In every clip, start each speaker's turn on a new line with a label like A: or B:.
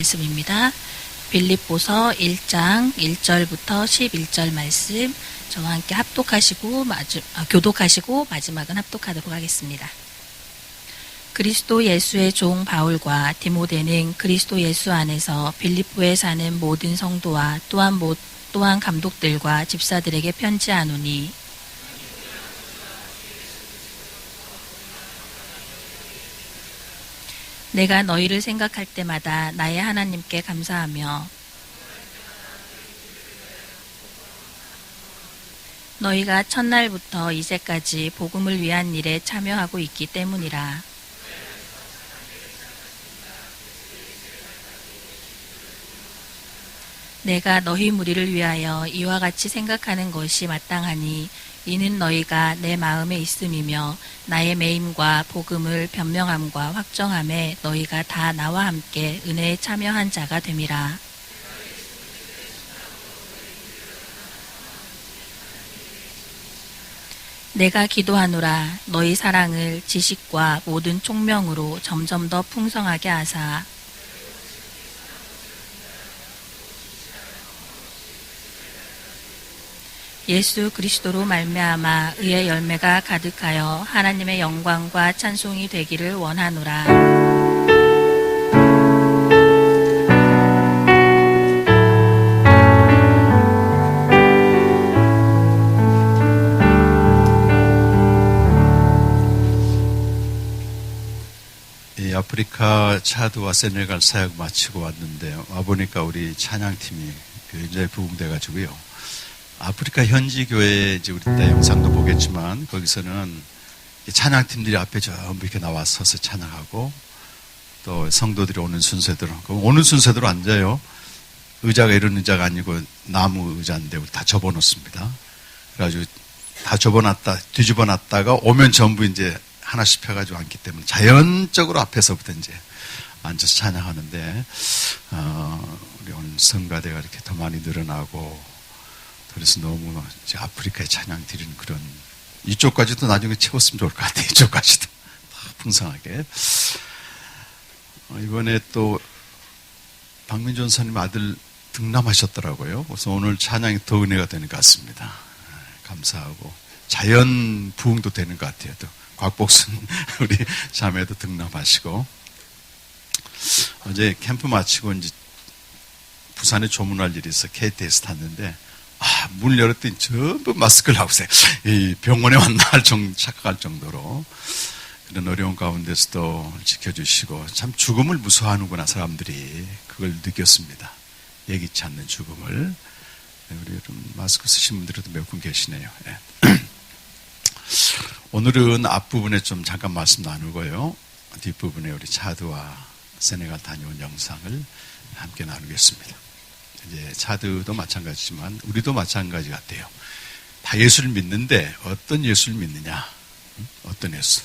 A: 말씀입니다. 빌립보서 1장 1절부터 11절 말씀 저와 함께 교독하시고 마지막은 합독하도록 하겠습니다. 그리스도 예수의 종 바울과 디모데는 그리스도 예수 안에서 빌립보에 사는 모든 성도와 또한 감독들과 집사들에게 편지하노니 내가 너희를 생각할 때마다 나의 하나님께 감사하며 너희가 첫날부터 이제까지 복음을 위한 일에 참여하고 있기 때문이라. 내가 너희 무리를 위하여 이와 같이 생각하는 것이 마땅하니 이는 너희가 내 마음에 있음이며 나의 매임과 복음을 변명함과 확정함에 너희가 다 나와 함께 은혜에 참여한 자가 됨이라. 내가 기도하노라. 너희 사랑을 지식과 모든 총명으로 점점 더 풍성하게 하사 예수 그리스도로 말미암아 의의 열매가 가득하여 하나님의 영광과 찬송이 되기를 원하노라.
B: 아프리카 차드와 세네갈 사역 마치고 왔는데 와보니까 우리 찬양팀이 굉장히 부흥돼가지고요. 아프리카 현지 교회에 이제 우리 때 영상도 보겠지만 거기서는 찬양팀들이 앞에 전부 이렇게 나와서서 찬양하고 또 성도들이 오는 순서대로 오는 순서대로 앉아요. 의자가 이런 의자가 아니고 나무 의자인데 우리 다 접어놓습니다. 그래가지고 다 뒤집어 놨다가 오면 전부 이제 하나씩 펴가지고 앉기 때문에 자연적으로 앞에서부터 이제 앉아서 찬양하는데 우리 오늘 성가대가 이렇게 더 많이 늘어나고 그래서 너무 이제 아프리카에 찬양 드리는 그런 이쪽까지도 나중에 채웠으면 좋을 것 같아요. 이쪽까지도 다 풍성하게. 이번에 또 박민준 선생님 아들 등남하셨더라고요. 그래서 오늘 찬양이 더 은혜가 되는 것 같습니다. 감사하고 자연 부흥도 되는 것 같아요. 또 곽복순 우리 자매도 등남하시고 어제 캠프 마치고 이제 부산에 조문할 일이 있어 KTX 탔는데 문 열었더니 전부 마스크를 하고 있어요. 이 병원에 왔나 착각할 정도로 그런 어려운 가운데서도 지켜주시고 참 죽음을 무서워하는구나 사람들이 그걸 느꼈습니다. 예기치 않는 죽음을. 우리 여러분 마스크 쓰신 분들도 몇 분 계시네요. 네. 오늘은 앞부분에 좀 잠깐 말씀 나누고요. 뒷부분에 우리 차드와 세네갈 다녀온 영상을 함께 나누겠습니다. 이제 차드도 마찬가지지만 우리도 마찬가지 같아요. 다 예수를 믿는데 어떤 예수를 믿느냐? 어떤 예수?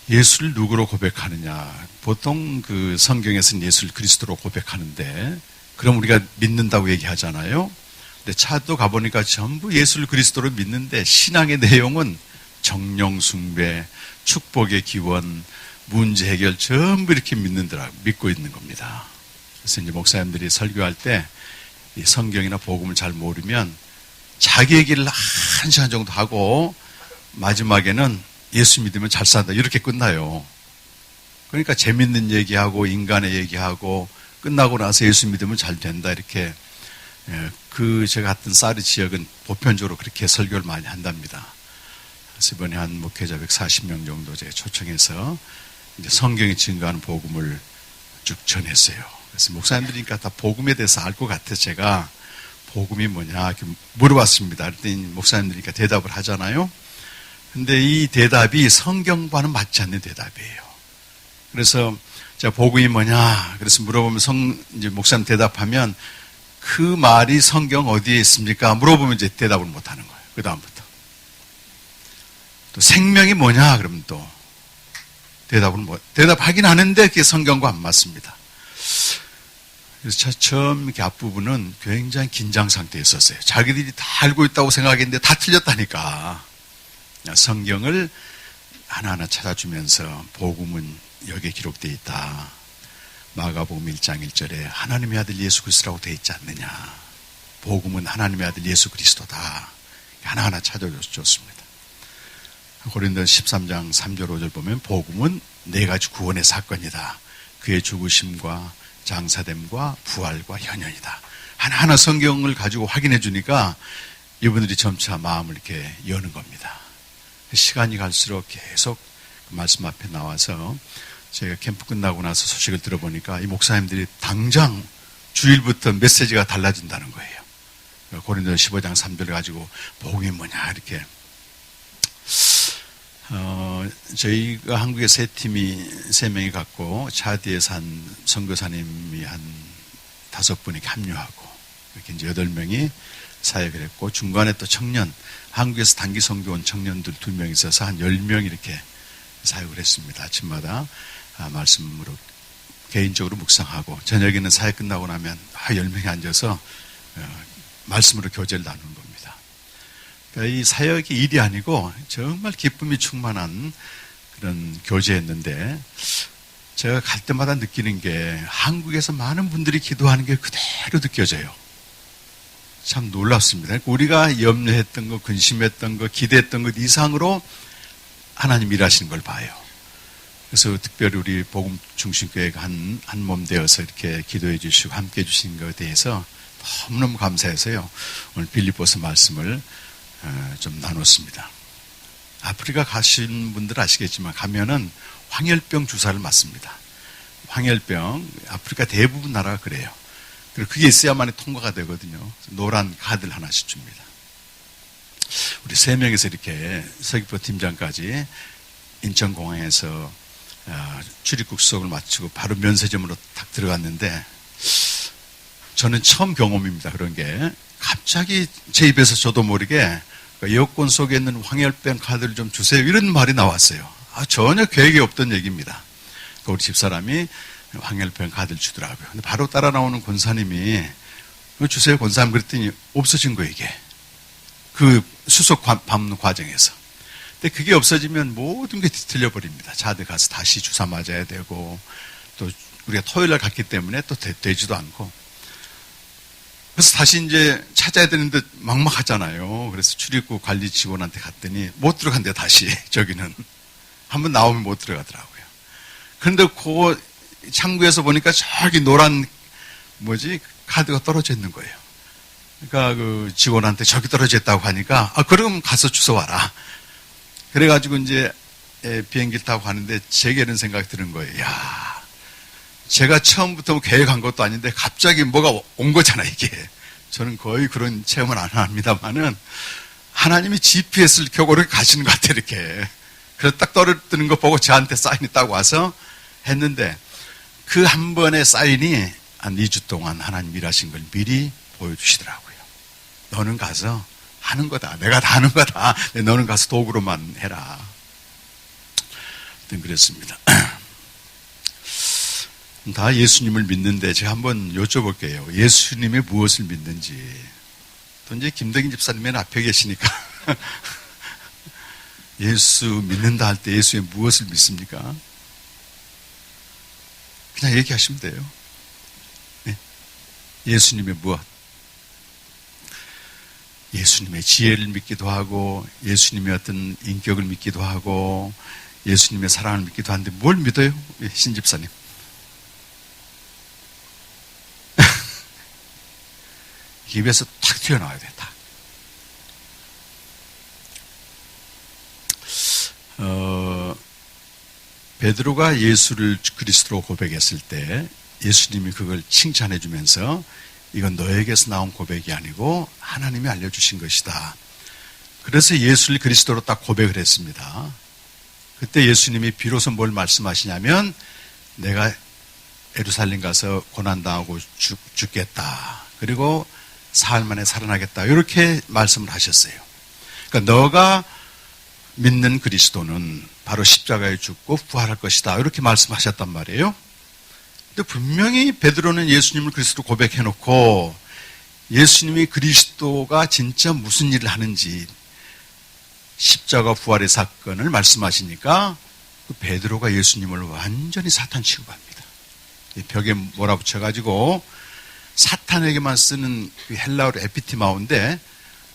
B: 예수를 누구로 고백하느냐? 보통 그 성경에서는 예수를 그리스도로 고백하는데 그럼 우리가 믿는다고 얘기하잖아요. 근데 차도 가보니까 전부 예수를 그리스도로 믿는데 신앙의 내용은 정령 숭배, 축복의 기원, 문제 해결 전부 이렇게 믿고 있는 겁니다. 그래서 이제 목사님들이 설교할 때 이 성경이나 복음을 잘 모르면 자기 얘기를 1시간 정도 하고 마지막에는 예수 믿으면 잘 산다 이렇게 끝나요. 그러니까 재밌는 얘기하고 인간의 얘기하고 끝나고 나서 예수 믿으면 잘 된다 이렇게 제가 갔던 사르 지역은 보편적으로 그렇게 설교를 많이 한답니다. 그래서 이번에 한 목회자 140명 정도 제가 초청해서 이제 성경이 증거하는 복음을 쭉 전했어요. 그래서 목사님들이니까 다 복음에 대해서 알 것 같아서 제가 복음이 뭐냐 이렇게 물어봤습니다. 그랬더니 목사님들이니까 대답을 하잖아요. 근데 이 대답이 성경과는 맞지 않는 대답이에요. 그래서 제가 복음이 뭐냐 그래서 물어보면 이제 목사님 대답하면 그 말이 성경 어디에 있습니까? 물어보면 이제 대답을 못 하는 거예요. 그 다음부터. 또 생명이 뭐냐 그러면 또 대답하긴 하는데 그게 성경과 안 맞습니다. 그래서 처음 이렇게 앞부분은 굉장히 긴장 상태에 있었어요. 자기들이 다 알고 있다고 생각했는데 다 틀렸다니까. 성경을 하나하나 찾아주면서 복음은 여기에 기록되어 있다. 마가복음 1장 1절에 하나님의 아들 예수 그리스도라고 되어 있지 않느냐. 복음은 하나님의 아들 예수 그리스도다. 하나하나 찾아줬습니다. 고린도서 13장 3절 5절 보면 복음은 네 가지 구원의 사건이다. 그의 죽으심과 장사됨과 부활과 현현이다. 하나하나 성경을 가지고 확인해 주니까 이분들이 점차 마음을 이렇게 여는 겁니다. 시간이 갈수록 계속 그 말씀 앞에 나와서 제가 캠프 끝나고 나서 소식을 들어보니까 이 목사님들이 당장 주일부터 메시지가 달라진다는 거예요. 고린도서 15장 3절을 가지고 복음이 뭐냐 이렇게 저희가 한국에 세 명이 갔고 차디에서 한 선교사님이 한 5분이 합류하고 이렇게 이제 8명이 사역을 했고 중간에 또 청년 한국에서 단기 선교 온 청년들 2명 있어서 한 10명 이렇게 사역을 했습니다. 아침마다 말씀으로 개인적으로 묵상하고 저녁에는 사역 끝나고 나면 10명이 앉아서 말씀으로 교제를 나누는 겁니다. 그러니까 이 사역이 일이 아니고 정말 기쁨이 충만한 그런 교제였는데 제가 갈 때마다 느끼는 게 한국에서 많은 분들이 기도하는 게 그대로 느껴져요. 참 놀랍습니다. 우리가 염려했던 것, 근심했던 것, 기대했던 것 이상으로 하나님 일하시는 걸 봐요. 그래서 특별히 우리 복음 중심교회가 한 몸 되어서 이렇게 기도해 주시고 함께 해 주신 것에 대해서 너무너무 감사해서요. 오늘 빌립보서 말씀을 좀 나눴습니다. 아프리카 가신 분들 아시겠지만 가면은 황열병 주사를 맞습니다. 황열병, 아프리카 대부분 나라가 그래요. 그리고 그게 있어야만이 통과가 되거든요. 노란 카드를 하나씩 줍니다. 우리 3명에서 이렇게 서귀포 팀장까지 인천공항에서 출입국 수속을 마치고 바로 면세점으로 딱 들어갔는데 저는 처음 경험입니다. 그런 게 갑자기 제 입에서 저도 모르게 여권 속에 있는 황열병 카드를 좀 주세요 이런 말이 나왔어요. 전혀 계획이 없던 얘기입니다. 우리 집사람이 황열병 카드를 주더라고요. 근데 바로 따라 나오는 권사님이 주세요 권사님 그랬더니 없어진 거예요 이게. 그 수속 밟는 과정에서. 근데 그게 없어지면 모든 게 뒤틀려 버립니다. 자들 가서 다시 주사 맞아야 되고 또 우리가 토요일날 갔기 때문에 또 되지도 않고 그래서 다시 이제 찾아야 되는데 막막하잖아요. 그래서 출입국 관리 직원한테 갔더니 못 들어간대요 다시. 저기는 한번 나오면 못 들어가더라고요. 그런데 그 창구에서 보니까 저기 노란 카드가 떨어져 있는 거예요. 그러니까 그 직원한테 저기 떨어져 있다고 하니까 그럼 가서 주워와라. 그래가지고 이제 비행기를 타고 가는데 제게 이런 생각이 드는 거예요. 야, 제가 처음부터 계획한 것도 아닌데 갑자기 뭐가 온 거잖아요 이게. 저는 거의 그런 체험을 안 합니다만은 하나님이 GPS를 켜고 이렇게 가시는 것 같아요 이렇게. 그래서 딱 떨어뜨는 거 보고 저한테 사인이 딱 와서 했는데 그 한 번의 사인이 한 2주 동안 하나님 일하신 걸 미리 보여주시더라고요. 너는 가서 하는 거다. 내가 다 하는 거다. 너는 가서 도구로만 해라. 그랬습니다. 다 예수님을 믿는데 제가 한번 여쭤볼게요. 예수님이 무엇을 믿는지. 또 이제 김덕인 집사님은 앞에 계시니까 예수 믿는다 할 때 예수의 무엇을 믿습니까? 그냥 얘기하시면 돼요. 네. 예수님의 무엇? 예수님의 지혜를 믿기도 하고 예수님의 어떤 인격을 믿기도 하고 예수님의 사랑을 믿기도 하는데 뭘 믿어요? 신 집사님. 입에서 탁 튀어나와야 돼. 탁. 베드로가 예수를 그리스도로 고백했을 때 예수님이 그걸 칭찬해 주면서 이건 너에게서 나온 고백이 아니고 하나님이 알려주신 것이다. 그래서 예수를 그리스도로 딱 고백을 했습니다. 그때 예수님이 비로소 뭘 말씀하시냐면 내가 예루살렘 가서 고난당하고 죽겠다. 그리고 사흘 만에 살아나겠다. 이렇게 말씀을 하셨어요. 그러니까 너가 믿는 그리스도는 바로 십자가에 죽고 부활할 것이다. 이렇게 말씀하셨단 말이에요. 근데 분명히 베드로는 예수님을 그리스도 고백해놓고 예수님이 그리스도가 진짜 무슨 일을 하는지 십자가 부활의 사건을 말씀하시니까 그 베드로가 예수님을 완전히 사탄 취급합니다. 이 벽에 몰아붙여가지고 사탄에게만 쓰는 헬라어로 에피티마오인데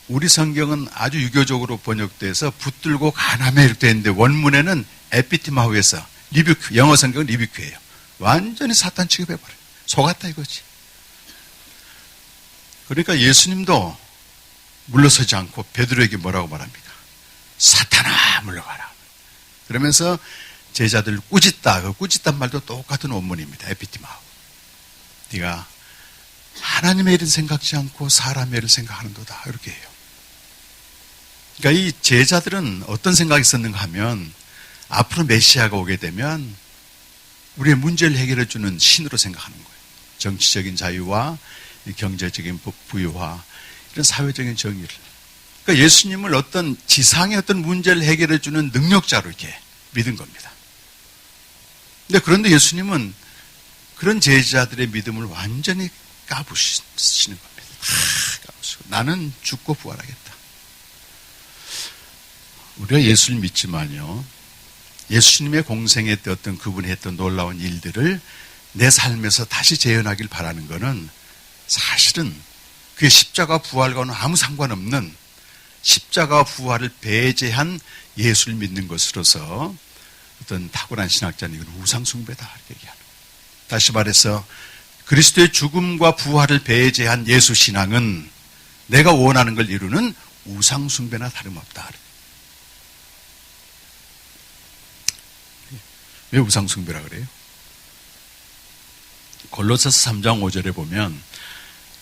B: 우리 성경은 아주 유교적으로 번역돼서 붙들고 간함에 이렇게 되어 있는데 원문에는 에피티마오에서 리뷰큐, 영어 성경은 리뷰큐예요. 완전히 사탄 취급해버려요. 속았다 이거지. 그러니까 예수님도 물러서지 않고 베드로에게 뭐라고 말합니까? 사탄아 물러가라. 그러면서 제자들 꾸짖다. 그 꾸짖단 말도 똑같은 원문입니다. 에피티마오. 네가 하나님의 일은 생각지 않고 사람의 일을 생각하는도다. 이렇게 해요. 그러니까 이 제자들은 어떤 생각이 있었는가 하면 앞으로 메시아가 오게 되면 우리의 문제를 해결해 주는 신으로 생각하는 거예요. 정치적인 자유와 경제적인 부유와 이런 사회적인 정의를. 그러니까 예수님을 어떤 지상의 어떤 문제를 해결해 주는 능력자로 이렇게 믿은 겁니다. 그런데 예수님은 그런 제자들의 믿음을 완전히 까부시는 겁니다. 까부시고 나는 죽고 부활하겠다. 우리가 예수를 믿지만요. 예수님의 공생에 때 어떤 그분이 했던 놀라운 일들을 내 삶에서 다시 재현하길 바라는 것은 사실은 그게 십자가 부활과는 아무 상관없는 십자가 부활을 배제한 예수를 믿는 것으로서 어떤 탁월한 신학자는 이건 우상숭배다 이렇게 얘기하는 거예요. 다시 말해서 그리스도의 죽음과 부활을 배제한 예수 신앙은 내가 원하는 걸 이루는 우상숭배나 다름없다. 왜 우상숭배라 그래요? 골로새서 3장 5절에 보면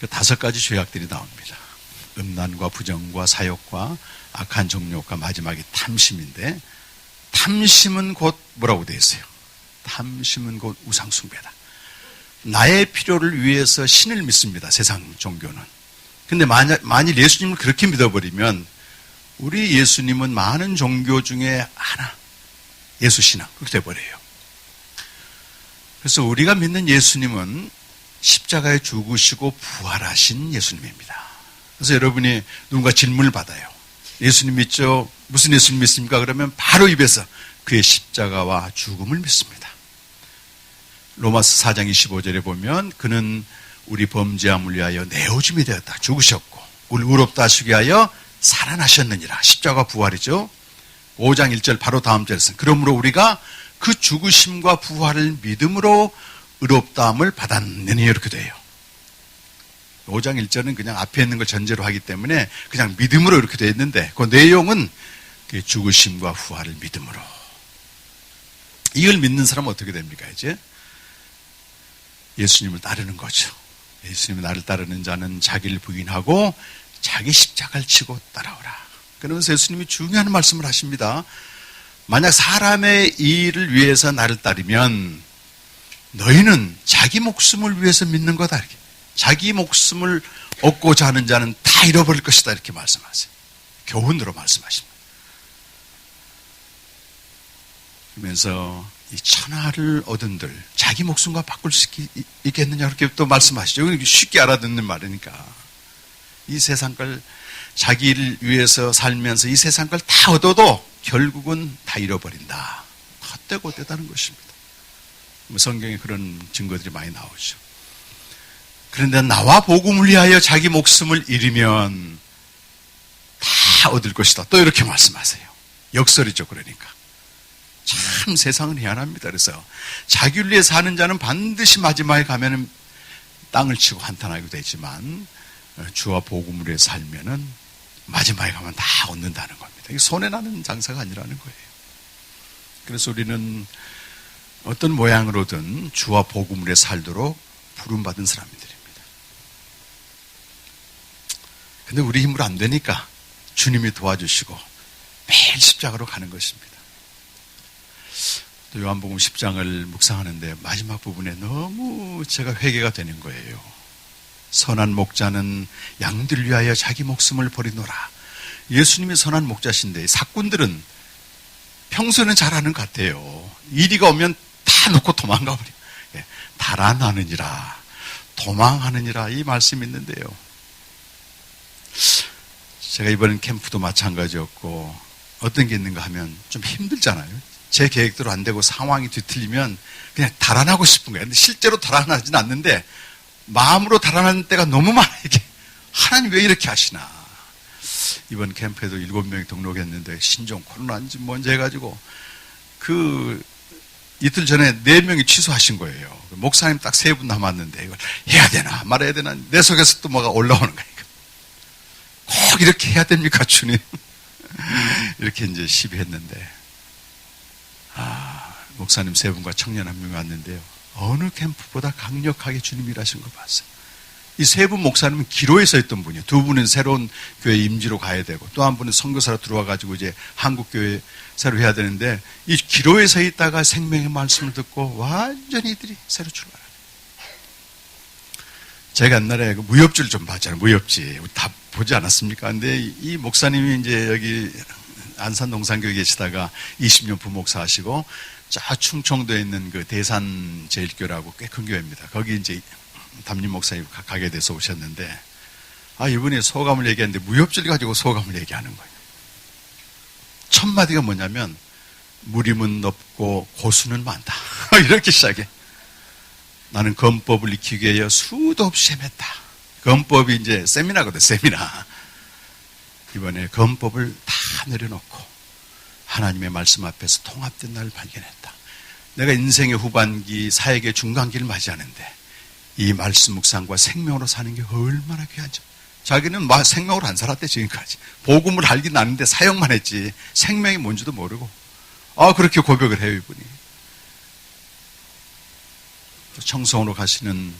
B: 5가지 죄악들이 나옵니다. 음란과 부정과 사욕과 악한 정욕과 마지막에 탐심인데 탐심은 곧 뭐라고 되어 있어요? 탐심은 곧 우상숭배다. 나의 필요를 위해서 신을 믿습니다. 세상 종교는. 근데 만일 예수님을 그렇게 믿어버리면 우리 예수님은 많은 종교 중에 하나, 예수신앙 그렇게 돼버려요. 그래서 우리가 믿는 예수님은 십자가에 죽으시고 부활하신 예수님입니다. 그래서 여러분이 누군가 질문을 받아요. 예수님 믿죠? 무슨 예수님 믿습니까? 그러면 바로 입에서 그의 십자가와 죽음을 믿습니다. 로마서 4장 25절에 보면 그는 우리 범죄함을 위하여 내오줌이 되었다. 죽으셨고 우리 의롭다 하시기 위하여 살아나셨느니라. 십자가 부활이죠. 5장 1절 바로 다음 절에서 그러므로 우리가 그 죽으심과 부활을 믿음으로 의롭다함을 받았느니 이렇게 돼요. 5장 1절은 그냥 앞에 있는 걸 전제로 하기 때문에 그냥 믿음으로 이렇게 되어 있는데 그 내용은 그 죽으심과 부활을 믿음으로. 이걸 믿는 사람은 어떻게 됩니까? 이제 예수님을 따르는 거죠. 예수님이 나를 따르는 자는 자기를 부인하고 자기 십자가를 치고 따라오라. 그러면서 예수님이 중요한 말씀을 하십니다. 만약 사람의 일을 위해서 나를 따르면 너희는 자기 목숨을 위해서 믿는 거다. 이렇게. 자기 목숨을 얻고자 하는 자는 다 잃어버릴 것이다. 이렇게 말씀하세요. 교훈으로 말씀하십니다. 그러면서 이 천하를 얻은들 자기 목숨과 바꿀 수 있겠느냐 그렇게 또 말씀하시죠. 쉽게 알아듣는 말이니까. 이 세상 걸 자기를 위해서 살면서 이 세상 걸 다 얻어도 결국은 다 잃어버린다. 헛되고 헛되다는 것입니다. 성경에 그런 증거들이 많이 나오죠. 그런데 나와 복음을 위하여 자기 목숨을 잃으면 다 얻을 것이다. 또 이렇게 말씀하세요. 역설이죠. 그러니까. 참 세상은 희한합니다. 그래서 자기를 위해 사는 자는 반드시 마지막에 가면은 땅을 치고 한탄하게 되지만 주와 복음을 위해 살면은 마지막에 가면 다 얻는다는 겁니다. 이게 손해나는 장사가 아니라는 거예요. 그래서 우리는 어떤 모양으로든 주와 복음을 위해 살도록 부름받은 사람들입니다. 근데 우리 힘으로 안 되니까 주님이 도와주시고 매일 십자가로 가는 것입니다. 또 요한복음 10장을 묵상하는데 마지막 부분에 너무 제가 회개가 되는 거예요. 선한 목자는 양들을 위하여 자기 목숨을 버리노라. 예수님이 선한 목자신데 사꾼들은 평소에는 잘하는 것 같아요. 이리가 오면 다 놓고 도망가 버려요. 달아나느니라 도망하느니라 이 말씀이 있는데요. 제가 이번 캠프도 마찬가지였고 어떤 게 있는가 하면 좀 힘들잖아요. 제 계획대로 안 되고 상황이 뒤틀리면 그냥 달아나고 싶은 거예요. 근데 실제로 달아나진 않는데 마음으로 달아나는 때가 너무 많아요. 이게 하나님 왜 이렇게 하시나. 이번 캠프에도 7명이 등록했는데 신종 코로나인지 뭔지 해가지고 그 이틀 전에 4명이 취소하신 거예요. 목사님 딱 3분 남았는데 이걸 해야 되나 말아야 되나 내 속에서 또 뭐가 올라오는 거예요. 꼭 이렇게 해야 됩니까 주님? 이렇게 이제 시비했는데 목사님 3분과 청년 1명이 왔는데요. 어느 캠프보다 강력하게 주님이 일하신 걸 봤어요. 이 3분 목사님은 기로에 서 있던 분이에요. 2분은 새로운 교회 임지로 가야 되고 또 한 분은 선교사로 들어와가지고 이제 한국교회 새로 해야 되는데 이 기로에 서 있다가 생명의 말씀을 듣고 완전히 이들이 새로 출발하는. 제가 옛날에 그 무협지를 좀 봤잖아요. 무협지. 다 보지 않았습니까? 근데 이 목사님이 이제 여기 안산 농산교회 계시다가 20년 부목사 하시고 저 충청도에 있는 그 대산제일교라고 꽤 큰 교회입니다. 거기 이제 담임 목사님 가게 돼서 오셨는데 이분이 소감을 얘기하는데 무협지를 가지고 소감을 얘기하는 거예요. 첫 마디가 뭐냐면 무림은 높고 고수는 많다. 이렇게 시작해. 나는 검법을 익히기 위해 수도 없이 헤맸다. 검법이 이제 세미나거든, 세미나. 이번에 검법을 다 내려놓고 하나님의 말씀 앞에서 통합된 나를 발견했다. 내가 인생의 후반기, 사역의 중간기를 맞이하는데 이 말씀 묵상과 생명으로 사는 게 얼마나 귀한지. 자기는 생명으로 안 살았대 지금까지. 복음을 알긴 아는데 사역만 했지 생명이 뭔지도 모르고 그렇게 고백을 해요 이분이. 또 청송으로 가시는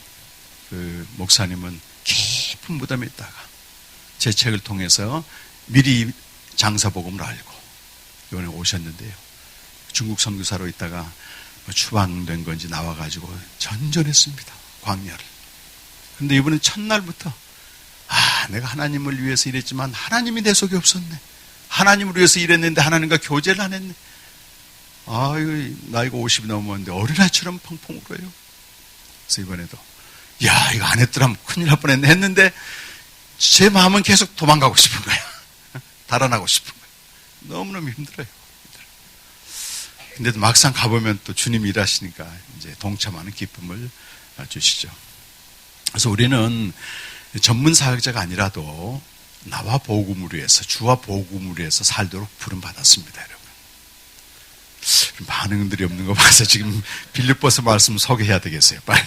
B: 그 목사님은 깊은 무덤에 있다가 제 책을 통해서 미리 장사복음을 알고 이번에 오셨는데요. 중국 선교사로 있다가 추방된 건지 나와가지고 전전했습니다. 광야를. 그런데 이분은 첫날부터 내가 하나님을 위해서 일했지만 하나님이 내 속에 없었네. 하나님을 위해서 일했는데 하나님과 교제를 안 했네. 나이가 50이 넘었는데 어린아이처럼 펑펑 울어요. 그래서 이번에도 이거 안 했더라면 큰일 날 뻔했네 했는데 제 마음은 계속 도망가고 싶은 거야. 달아나고 싶은 거야. 너무너무 힘들어요. 근데도 막상 가보면 또 주님이 일하시니까 이제 동참하는 기쁨을 주시죠. 그래서 우리는 전문 사역자가 아니라도 나와 복음을 위해서, 주와 복음을 위해서 살도록 부름받았습니다, 여러분. 반응들이 없는 거 봐서 지금 빌립보서 말씀 소개해야 되겠어요, 빨리.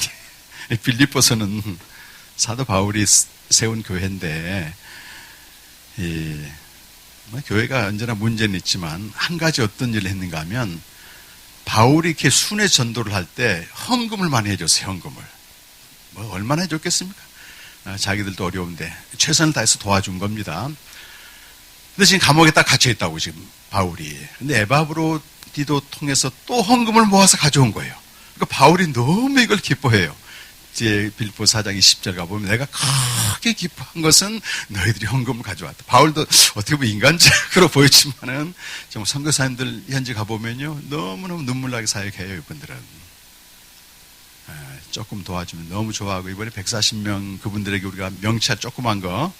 B: 빌립보서는 사도 바울이 세운 교회인데, 교회가 언제나 문제는 있지만, 한 가지 어떤 일을 했는가 하면, 바울이 이렇게 순회 전도를 할 때 헌금을 많이 해줬어요, 헌금을. 얼마나 해줬겠습니까? 자기들도 어려운데 최선을 다해서 도와준 겁니다. 근데 지금 감옥에 딱 갇혀있다고 지금 바울이. 근데 에바브로디도 통해서 또 헌금을 모아서 가져온 거예요. 그러니까 바울이 너무 이걸 기뻐해요. 이제 빌립보 4장 20절 가보면 내가 크게 기뻐한 것은 너희들이 헌금을 가져왔다. 바울도 어떻게 보면 인간적으로 보였지만은 정말 선교사님들 현지 가보면요 너무너무 눈물나게 사역해요. 이분들은 조금 도와주면 너무 좋아하고 이번에 140명 그분들에게 우리가 명찰 조그만 거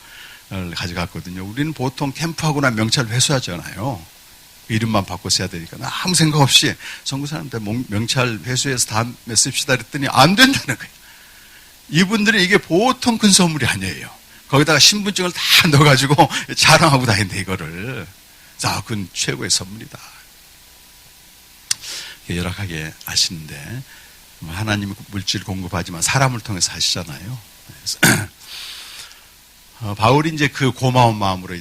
B: 가져갔거든요. 우리는 보통 캠프하고 난 명찰 회수하잖아요. 이름만 바꿔 써야 되니까 아무 생각 없이 선교사님한테 명찰 회수해서 다음에 씁시다 그랬더니 안 된다는 거예요. 이분들은 이게 보통 큰 선물이 아니에요. 거기다가 신분증을 다 넣어가지고 자랑하고 다닌대 이거를. 자, 그건 최고의 선물이다. 열악하게 하시는데 하나님이 물질 공급하지만 사람을 통해서 하시잖아요. 그래서 바울이 이제 그 고마운 마음으로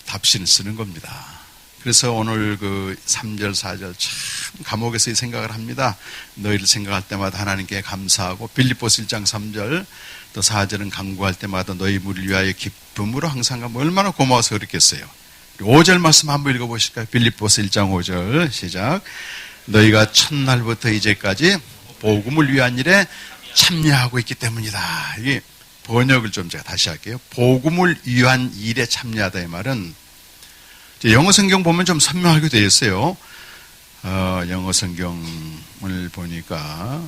B: 답신을 쓰는 겁니다. 그래서 오늘 그 3절, 4절 참 감옥에서 이 생각을 합니다. 너희를 생각할 때마다 하나님께 감사하고 빌립보서 1장 3절 또 4절은 간구할 때마다 너희 무리를 위하여 기쁨으로 항상 가면 얼마나 고마워서 그랬겠어요. 5절 말씀 한번 읽어보실까요? 빌립보서 1장 5절 시작. 너희가 첫날부터 이제까지 복음을 위한 일에 참여하고 있기 때문이다. 이게 번역을 좀 제가 다시 할게요. 복음을 위한 일에 참여하다 이 말은 영어 성경 보면 좀 선명하게 되어 있어요. 영어 성경을 보니까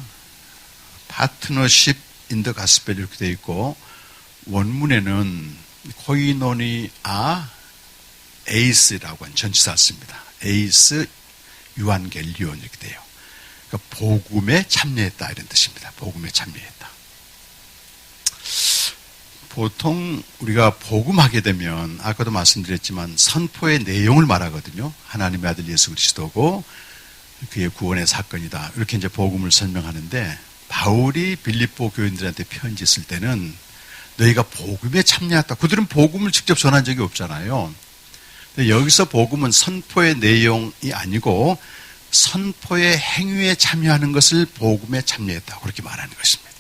B: 파트너십 인 더 가스펠 이렇게 되어 있고 원문에는 코이노니아 에이스라고 한 전치사 씁니다. 에이스 유한겔리온 이렇게 돼요. 그러니까 복음에 참여했다 이런 뜻입니다. 복음에 참여했다. 보통 우리가 복음하게 되면 아까도 말씀드렸지만 선포의 내용을 말하거든요. 하나님의 아들 예수 그리스도고 그의 구원의 사건이다. 이렇게 이제 복음을 설명하는데 바울이 빌립보 교인들한테 편지 쓸 때는 너희가 복음에 참여했다. 그들은 복음을 직접 전한 적이 없잖아요. 근데 여기서 복음은 선포의 내용이 아니고 선포의 행위에 참여하는 것을 복음에 참여했다. 그렇게 말하는 것입니다.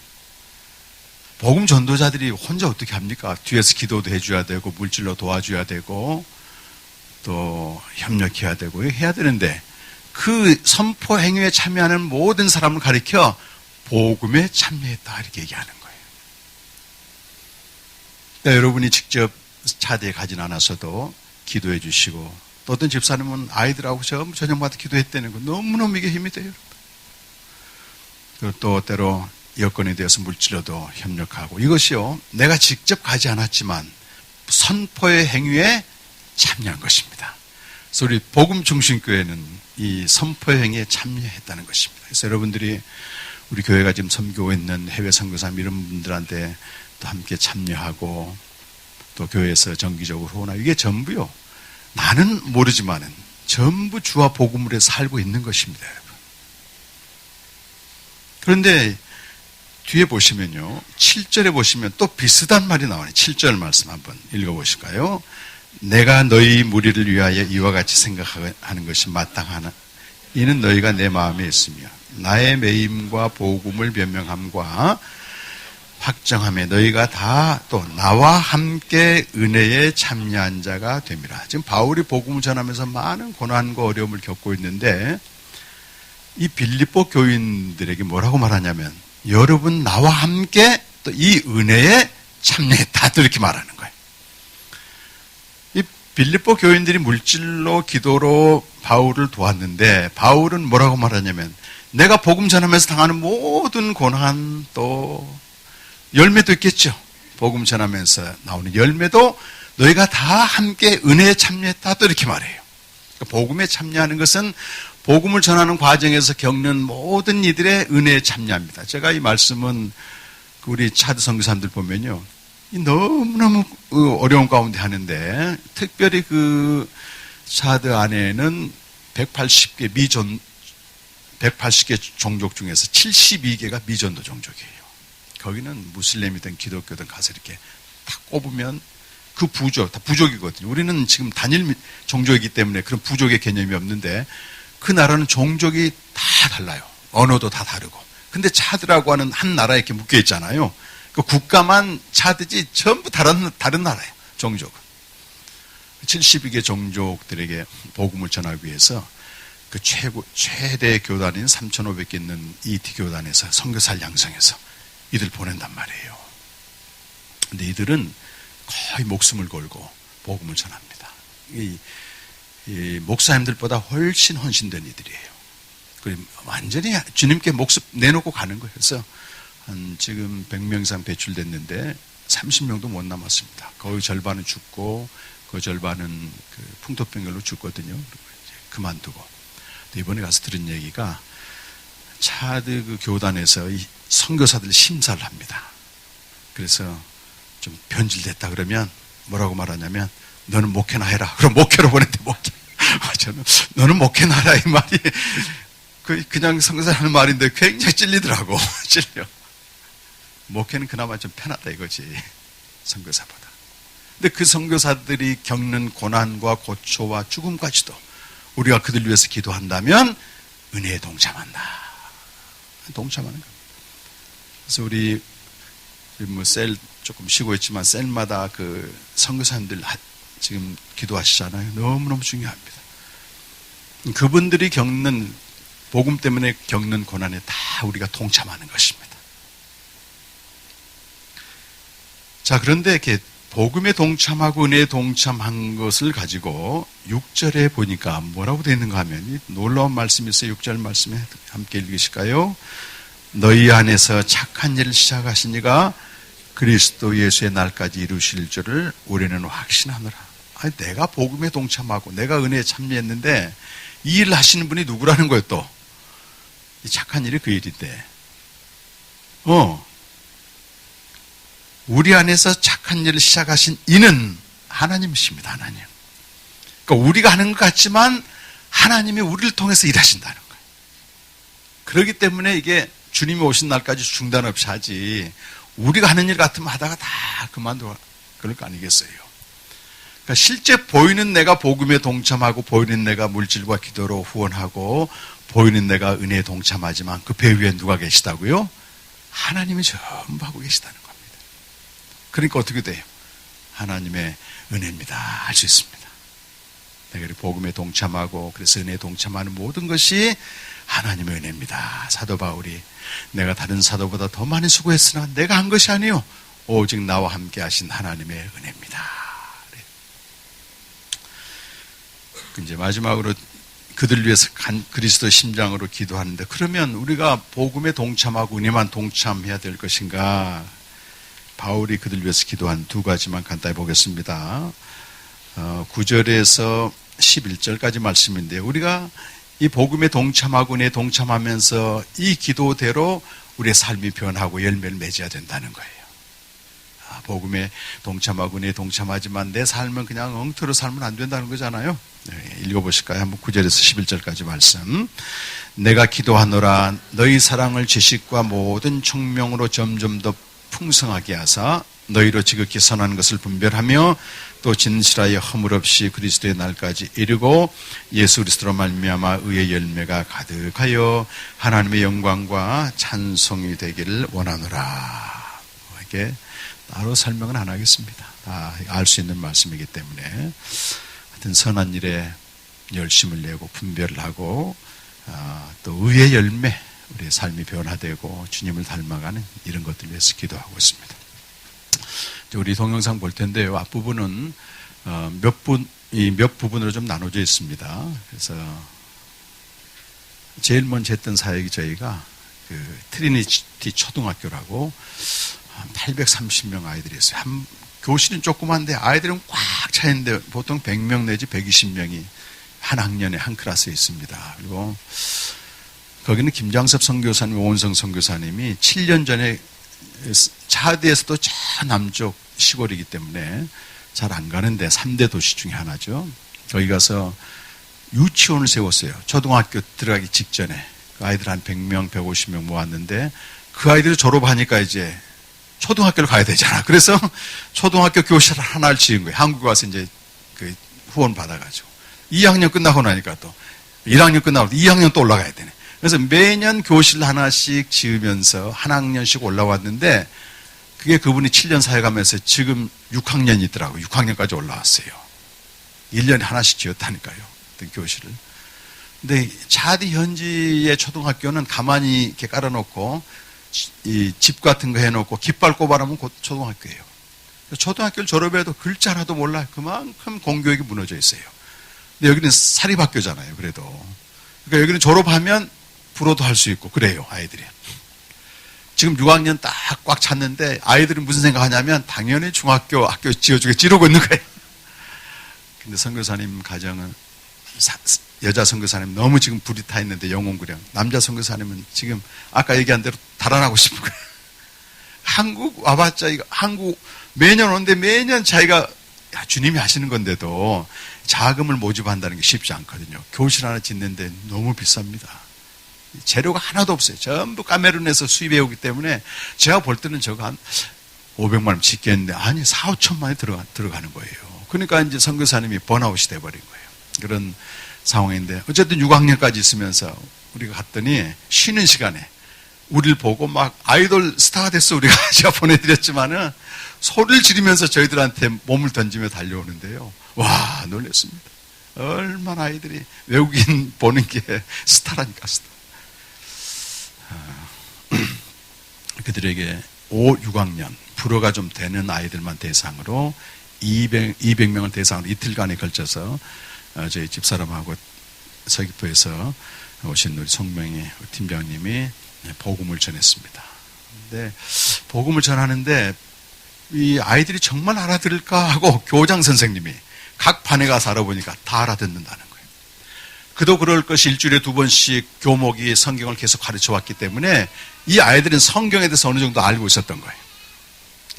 B: 복음 전도자들이 혼자 어떻게 합니까? 뒤에서 기도도 해줘야 되고 물질로 도와줘야 되고 또 협력해야 되고 해야 되는데 그 선포 행위에 참여하는 모든 사람을 가리켜 복음에 참여했다 이렇게 얘기하는 거예요. 그러니까 여러분이 직접 차대에 가진 않아서도 기도해 주시고 또 어떤 집사님은 아이들하고 전부 저녁마다 기도했다는 거 너무너무 이게 힘이 돼요. 그리고 또 때로 여건이 되어서 물질로도 협력하고 이것이요 내가 직접 가지 않았지만 선포의 행위에 참여한 것입니다. 그래서 우리 복음중심교회는 이 선포의 행위에 참여했다는 것입니다. 그래서 여러분들이 우리 교회가 지금 섬기고 있는 해외 선교사님 이런 분들한테 또 함께 참여하고 또 교회에서 정기적으로 후원하고 이게 전부요 나는 모르지만은 전부 주와 복음으로 살고 있는 것입니다. 여러분. 그런데 뒤에 보시면요 7절에 보시면 또 비슷한 말이 나오네요. 7절 말씀 한번 읽어보실까요? 내가 너희 무리를 위하여 이와 같이 생각하는 것이 마땅하나 이는 너희가 내 마음에 있으며 나의 매임과 복음을 변명함과 확정함에 너희가 다 또 나와 함께 은혜에 참여한 자가 됨이라. 지금 바울이 복음을 전하면서 많은 고난과 어려움을 겪고 있는데 이 빌립보 교인들에게 뭐라고 말하냐면 여러분 나와 함께 또 이 은혜에 참여했다 또 이렇게 말하는 거예요. 이 빌립보 교인들이 물질로 기도로 바울을 도왔는데 바울은 뭐라고 말하냐면 내가 복음 전하면서 당하는 모든 고난 또 열매도 있겠죠. 복음 전하면서 나오는 열매도 너희가 다 함께 은혜에 참여했다 또 이렇게 말해요. 그러니까 복음에 참여하는 것은 복음을 전하는 과정에서 겪는 모든 이들의 은혜에 참여합니다. 제가 이 말씀은 우리 차드 선교사님들 보면요. 너무너무 어려운 가운데 하는데 특별히 그 차드 안에는 180개 180개 종족 중에서 72개가 미전도 종족이에요. 거기는 무슬림이든 기독교든 가서 이렇게 딱 꼽으면 그 부족, 다 부족이거든요. 우리는 지금 단일 종족이기 때문에 그런 부족의 개념이 없는데 그 나라는 종족이 다 달라요. 언어도 다 다르고. 근데 차드라고 하는 한 나라에 이렇게 묶여 있잖아요. 그 국가만 차드지 전부 다른 나라예요. 종족은. 72개 종족들에게 복음을 전하기 위해서 그 최대 교단인 3,500개 있는 ET 교단에서 선교사를 양성해서 이들 보낸단 말이에요. 근데 이들은 거의 목숨을 걸고 복음을 전합니다. 이 목사님들보다 훨씬 헌신된 이들이에요. 그리고 완전히 주님께 목숨 내놓고 가는 거예요. 그래서 한 지금 100명 이상 배출됐는데 30명도 못 남았습니다. 거의 절반은 죽고 그 절반은 그 풍토병열로 죽거든요. 그리고 이제 그만두고. 이번에 가서 들은 얘기가 차드 그 교단에서 이 선교사들 심사를 합니다. 그래서 좀 변질됐다 그러면 뭐라고 말하냐면 너는 목회나 해라. 그럼 목회로 보냈대 목회. 저는 너는 목회나 해라 이 말이 그냥 선교사 하는 말인데 굉장히 찔리더라고. 찔려. 목회는 그나마 좀 편하다 이거지. 선교사보다. 근데 그 선교사들이 겪는 고난과 고초와 죽음까지도 우리가 그들 위해서 기도한다면 은혜에 동참한다. 동참하는 겁니다. 그래서 우리 뭐 셀 조금 쉬고 있지만 셀마다 그 선교사님들 지금 기도하시잖아요. 너무너무 중요합니다. 그분들이 겪는 복음 때문에 겪는 고난에 다 우리가 동참하는 것입니다. 자, 그런데 이렇게 복음에 동참하고 은혜에 동참한 것을 가지고 6절에 보니까 뭐라고 되어 있는가 하면 놀라운 말씀이 있어요. 6절 말씀에 함께 읽으실까요? 너희 안에서 착한 일을 시작하신 이가 그리스도 예수의 날까지 이루실 줄을 우리는 확신하노라. 아니, 내가 복음에 동참하고 내가 은혜에 참여했는데 이 일을 하시는 분이 누구라는 거예요, 또. 이 착한 일이 그 일인데. 우리 안에서 착한 일을 시작하신 이는 하나님이십니다, 하나님. 그러니까 우리가 하는 것 같지만 하나님이 우리를 통해서 일하신다는 거예요. 그렇기 때문에 이게 주님이 오신 날까지 중단 없이 하지, 우리가 하는 일 같으면 하다가 다 그만두고 그럴 거 아니겠어요. 그러니까 실제 보이는 내가 복음에 동참하고, 보이는 내가 물질과 기도로 후원하고, 보이는 내가 은혜에 동참하지만 그 배 위에 누가 계시다고요? 하나님이 전부 하고 계시다는 겁니다. 그러니까 어떻게 돼요? 하나님의 은혜입니다 할 수 있습니다. 내가 복음에 동참하고 그래서 은혜에 동참하는 모든 것이 하나님의 은혜입니다. 사도 바울이 내가 다른 사도보다 더 많이 수고했으나 내가 한 것이 아니요 오직 나와 함께 하신 하나님의 은혜입니다. 이제 마지막으로 그들 위해서 그리스도 심장으로 기도하는데, 그러면 우리가 복음에 동참하고 은혜만 동참해야 될 것인가? 바울이 그들 위해서 기도한 두 가지만 간단히 보겠습니다. 9절에서 11절까지 말씀인데, 우리가 이 복음에 동참하고 은혜에 동참하면서 이 기도대로 우리의 삶이 변하고 열매를 맺어야 된다는 거예요. 복음에 동참하고 은혜에 동참하지만 내 삶은 그냥 엉터로 살면 안 된다는 거잖아요. 네, 읽어보실까요? 한번 9절에서 11절까지 말씀. 내가 기도하노라 너희 사랑을 지식과 모든 총명으로 점점 더 풍성하게 하사 너희로 지극히 선한 것을 분별하며 또 진실하여 허물 없이 그리스도의 날까지 이르고 예수 그리스도로 말미암아 의의 열매가 가득하여 하나님의 영광과 찬송이 되기를 원하노라. 이게 따로 설명은 안 하겠습니다. 다 알 수 있는 말씀이기 때문에 하여튼 선한 일에 열심을 내고 분별을 하고 또 의의 열매, 우리의 삶이 변화되고 주님을 닮아가는 이런 것들 위해서 기도하고 있습니다. 우리 동영상 볼 텐데요. 앞부분은 몇 부분으로 좀 나눠져 있습니다. 그래서 제일 먼저 했던 사역이 저희가 그 트리니티 초등학교라고 830명 아이들이 있어요. 교실은 조그만데 아이들은 꽉 차 있는데 보통 100명 내지 120명이 한 학년에 한 클래스에 있습니다. 그리고 거기는 김장섭 선교사님, 오은성 선교사님이 7년 전에 차대에서도 저 남쪽 시골이기 때문에 잘 안 가는데 3대 도시 중에 하나죠. 거기 가서 유치원을 세웠어요. 초등학교 들어가기 직전에. 그 아이들 한 100명, 150명 모았는데 그 아이들이 졸업하니까 이제 초등학교를 가야 되잖아. 그래서 초등학교 교실 하나를 지은 거예요. 한국에 와서 이제 그 후원 받아가지고. 2학년 끝나고 나니까 또 1학년 끝나고 2학년 또 올라가야 되네. 그래서 매년 교실 하나씩 지으면서 한 학년씩 올라왔는데 그게 그분이 7년 사역하면서 지금 6학년이 있더라고요. 6학년까지 올라왔어요. 1년에 하나씩 지었다니까요. 어떤 교실을. 근데 차디 현지의 초등학교는 가만히 이렇게 깔아놓고 이 집 같은 거 해놓고 깃발 꼽아놓으면 곧 초등학교예요. 초등학교를 졸업해도 글자 하나도 몰라요. 그만큼 공교육이 무너져 있어요. 근데 여기는 사립학교잖아요. 그래도. 그러니까 여기는 졸업하면 불어도 할 수 있고 그래요. 아이들이. 지금 6학년 딱 꽉 찼는데 아이들은 무슨 생각하냐면 당연히 중학교 학교 지어주겠지 이러고 있는 거예요. 근데 선교사님 가정은 여자 선교사님 너무 지금 불이 타 있는데 영혼구령. 남자 선교사님은 지금 아까 얘기한 대로 달아나고 싶은 거예요. 한국 와봤자 이거 한국 매년 오는데 매년 자기가 주님이 하시는 건데도 자금을 모집한다는 게 쉽지 않거든요. 교실 하나 짓는데 너무 비쌉니다. 재료가 하나도 없어요. 전부 카메룬에서 수입해 오기 때문에 제가 볼 때는 저거 한 500만 원 짓겠는데 아니 4, 5천만 원이 들어가는 거예요. 그러니까 이제 선교사님이 번아웃이 돼버린 거예요. 그런 상황인데 어쨌든 6학년까지 있으면서 우리가 갔더니 쉬는 시간에 우리를 보고 막 아이돌 스타가 됐어 우리가 제가 보내드렸지만은 소리를 지르면서 저희들한테 몸을 던지며 달려오는데요. 와 놀랐습니다. 얼마나 아이들이 외국인 보는 게 스타라니까 스타. 그들에게 5, 6학년 불어가 좀 되는 아이들만 대상으로 200명을 대상으로 이틀간에 걸쳐서 저희 집사람하고 서귀포에서 오신 우리 송명희 팀장님이 복음을 전했습니다. 근데 복음을 전하는데 이 아이들이 정말 알아들을까 하고 교장 선생님이 각 반에 가서 알아보니까 다 알아듣는다는 거예요. 그도 그럴 것이 일주일에 2번씩 교목이 성경을 계속 가르쳐 왔기 때문에 이 아이들은 성경에 대해서 어느 정도 알고 있었던 거예요.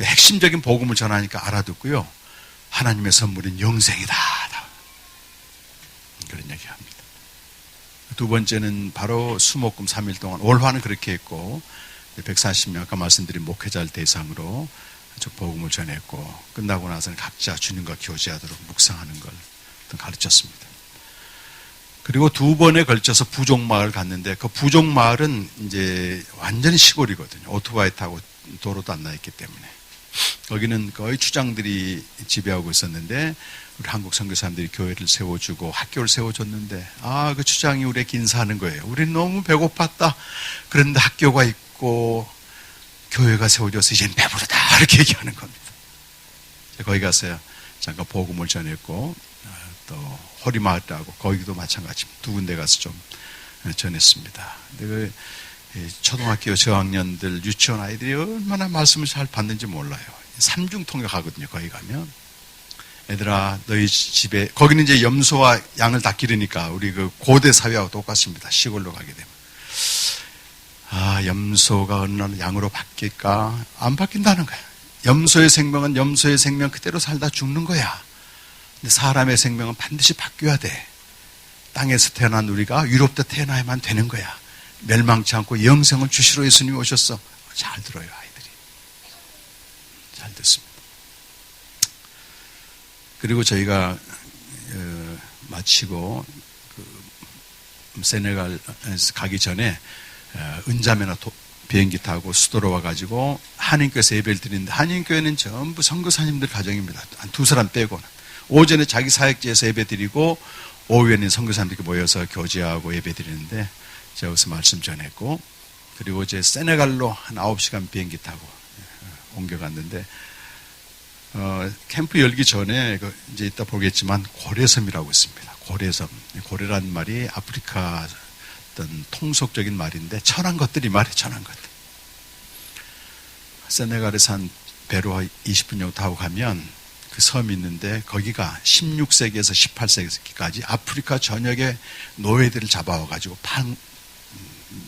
B: 핵심적인 복음을 전하니까 알아듣고요. 하나님의 선물은 영생이다. 그런 얘기합니다. 두 번째는 바로 수목금 3일 동안 월화는 그렇게 했고 140명 아까 말씀드린 목회자를 대상으로 복음을 전했고 끝나고 나서는 각자 주님과 교제하도록 묵상하는 걸 가르쳤습니다. 그리고 2번에 걸쳐서 부족마을 갔는데 그 부족마을은 이제 완전히 시골이거든요. 오토바이 타고 도로도 안 나 있기 때문에 거기는 거의 추장들이 지배하고 있었는데 우리 한국 선교사님들이 교회를 세워주고 학교를 세워줬는데 그 추장이 우리에게 인사하는 거예요. 우리는 너무 배고팠다. 그런데 학교가 있고 교회가 세워져서 이제는 배부르다 이렇게 얘기하는 겁니다. 거기 가서 잠깐 복음을 전했고 또 호리마을하고 거기도 마찬가지입니다. 2군데 가서 좀 전했습니다. 근데 초등학교 저학년들 유치원 아이들이 얼마나 말씀을 잘 받는지 몰라요. 3중통역 하거든요. 거기 가면 애들아 너희 집에 거기는 이제 염소와 양을 다 기르니까 우리 그 고대 사회하고 똑같습니다. 시골로 가게 되면 염소가 어느 날 양으로 바뀔까? 안 바뀐다는 거야. 염소의 생명은 염소의 생명 그대로 살다 죽는 거야. 근데 사람의 생명은 반드시 바뀌어야 돼. 땅에서 태어난 우리가 위로부터 태어나야만 되는 거야. 멸망치 않고 영생을 주시러 예수님이 오셨어. 잘 들어요, 아이들이. 잘 듣습니다. 그리고 저희가 마치고 세네갈 가기 전에 은자매나 비행기 타고 수도로 와가지고 한인교회에서 예배를 드리는데 한인교회는 전부 선교사님들 가정입니다. 한 2사람 빼고는. 오전에 자기 사역지에서 예배 드리고 오후에는 선교사님들이 모여서 교제하고 예배 드리는데 제가 여기서 말씀 전했고 그리고 이제 세네갈로 한 9시간 비행기 타고 옮겨갔는데 캠프 열기 전에 이제 이따 보겠지만 고래섬이라고 있습니다. 고래섬. 고래라는 말이 아프리카 어떤 통속적인 말인데 천한 것들이 말이에요. 천한 것들. 세네갈에서 한 배로 20분 정도 타고 가면 그 섬이 있는데 거기가 16세기에서 18세기까지 아프리카 전역의 노예들을 잡아와가지고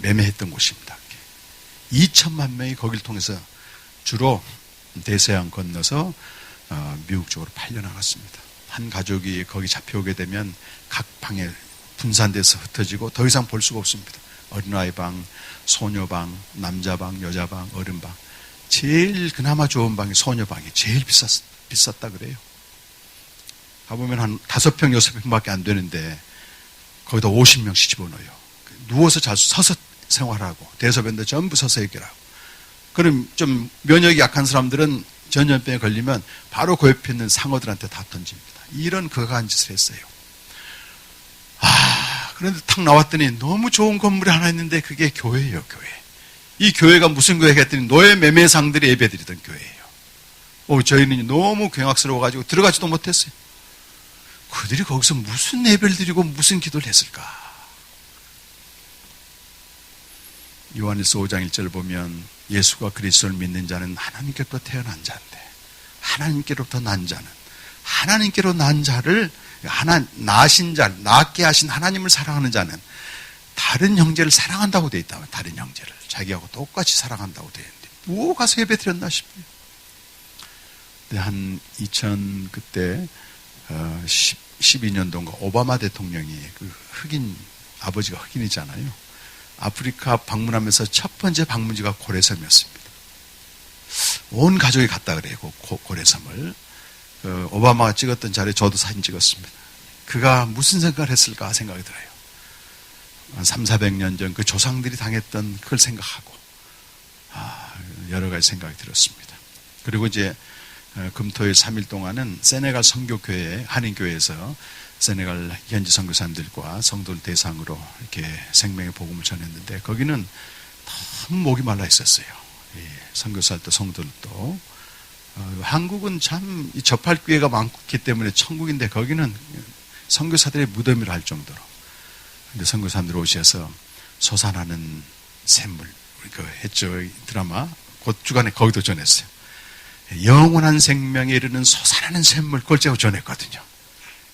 B: 매매했던 곳입니다. 2천만 명이 거기를 통해서 주로 대서양 건너서 미국 쪽으로 팔려나갔습니다. 한 가족이 거기 잡혀오게 되면 각 방에 분산돼서 흩어지고 더 이상 볼 수가 없습니다. 어린아이 방, 소녀방, 남자방, 여자방, 어른방. 제일 그나마 좋은 방이 소녀방이 제일 비쌌다 그래요. 가보면 한 5평, 6평밖에 안 되는데 거기다 50명씩 집어넣어요. 누워서 서서 생활하고 대소변도 전부 서서 해결하고. 그럼 좀 면역이 약한 사람들은 전염병에 걸리면 바로 그 옆에 있는 상어들한테 다 던집니다. 이런 거가한 짓을 했어요. 그런데 탁 나왔더니 너무 좋은 건물이 하나 있는데 그게 교회예요, 교회. 이 교회가 무슨 교회가 했더니 노예 매매상들이 예배드리던 교회예요. 저희는 너무 경악스러워가지고 들어가지도 못했어요. 그들이 거기서 무슨 예배를 드리고 무슨 기도를 했을까? 요한일서 5장 1절 보면 예수가 그리스도를 믿는 자는 하나님께로부터 태어난 자인데 하나님께로부터 난 자는 하나님께로 난 자를 나신 자, 낫게 하신 하나님을 사랑하는 자는 다른 형제를 사랑한다고 되어 있다면 다른 형제를 자기하고 똑같이 사랑한다고 되어 있는데 뭐 가서 예배 드렸나 싶어요. 근데 한 2000 그때 12년도인가 오바마 대통령이 그 흑인 아버지가 흑인이잖아요. 아프리카 방문하면서 첫 번째 방문지가 고래섬이었습니다. 온 가족이 갔다 그래요. 고래섬을. 오바마가 찍었던 자리에 저도 사진 찍었습니다. 그가 무슨 생각을 했을까 생각이 들어요. 한 300~400년 전 그 조상들이 당했던 그걸 생각하고 여러 가지 생각이 들었습니다. 그리고 이제 금토일 3일 동안은 세네갈 선교교회 한인교회에서 세네갈 현지 선교사님들과 성도들 대상으로 이렇게 생명의 복음을 전했는데 거기는 너무 목이 말라 있었어요. 선교사들도 성도들도. 한국은 참 접할 기회가 많기 때문에 천국인데 거기는 선교사들의 무덤이라 할 정도로. 근데 선교사님들 오셔서 솟아나는 샘물 우리 했죠 드라마 곧 주간에 거기도 전했어요. 영원한 생명에 이르는 솟아나는 샘물 그걸 제가 전했거든요.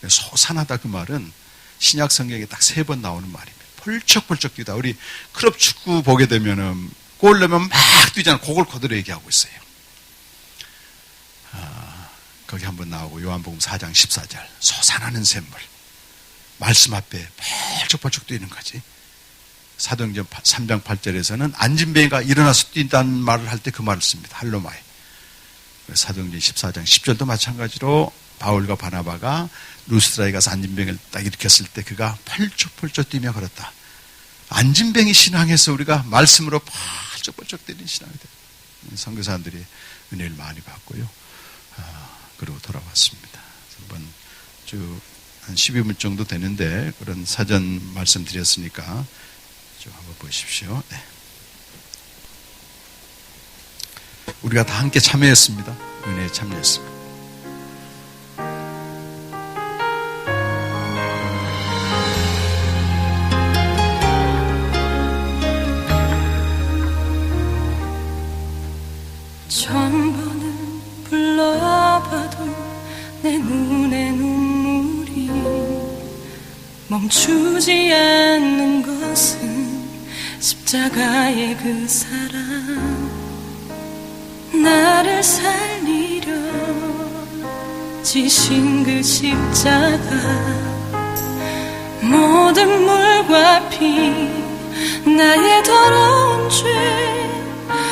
B: 솟아나다 그 말은 신약 성경에 딱 3번 나오는 말입니다. 펄쩍펄쩍 뛰다. 우리 클럽 축구 보게 되면은 골 넣으면 막 뛰잖아요. 그걸 그대로 얘기하고 있어요. 거기 한번 나오고 요한복음 4장 14절 솟아나는 샘물. 말씀 앞에 펄쩍펄쩍 뛰는 거지. 사도행전 3장 8절에서는 안진뱅이가 일어나서 뛴다는 말을 할 때 그 말을 씁니다. 할로마에. 사도행전 14장 10절도 마찬가지로 바울과 바나바가 루스드라에 가서 안진뱅이를 딱 일으켰을 때 그가 펄쩍펄쩍 뛰며 걸었다. 안진뱅이 신앙에서 우리가 말씀으로 펄쩍펄쩍 뛰는 신앙이 됩니다. 선교사님들이 은혜를 많이 받고요. 그리고 돌아왔습니다. 이번 주 한 12분 정도 되는데 그런 사전 말씀드렸으니까 좀 한번 보십시오. 네. 우리가 다 함께 참여했습니다. 은혜에 참여했습니다.
C: 천번은 불러봐도 내 눈에 눈물이 멈추지 않는 것은 십자가의 그 사랑 나를 살리려 지신 그 십자가 모든 물과 피 나의 더러운 죄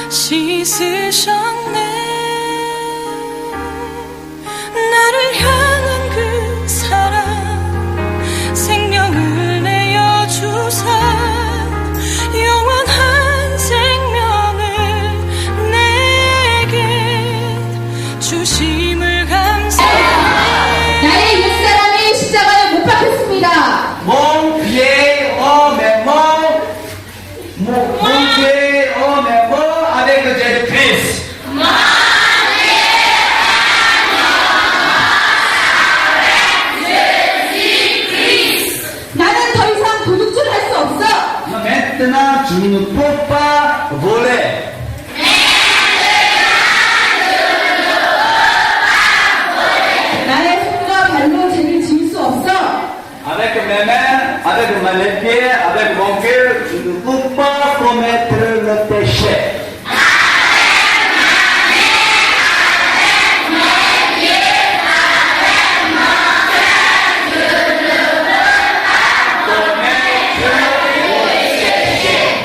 C: 씻으셨네. 나를 향한 그 사랑 생명을 내어주사 영원한 생명을 내게 주심을 감사해.
D: 나의 옛사람이 십자가에 못 박혔습니다.
E: Mon pied, oh mes mains, mon pied, oh mes mains, avec le Jésus-Christ.
D: 나는 더 이상 도둑질 할 수 없어.
E: Maintenant, tu ne peux pas voler.
D: 나의 손과 발로 죄를 지을 수 없어.
E: Avec mes mains, avec mes pieds, avec mon cœur, je ne peux pas commettre le péché.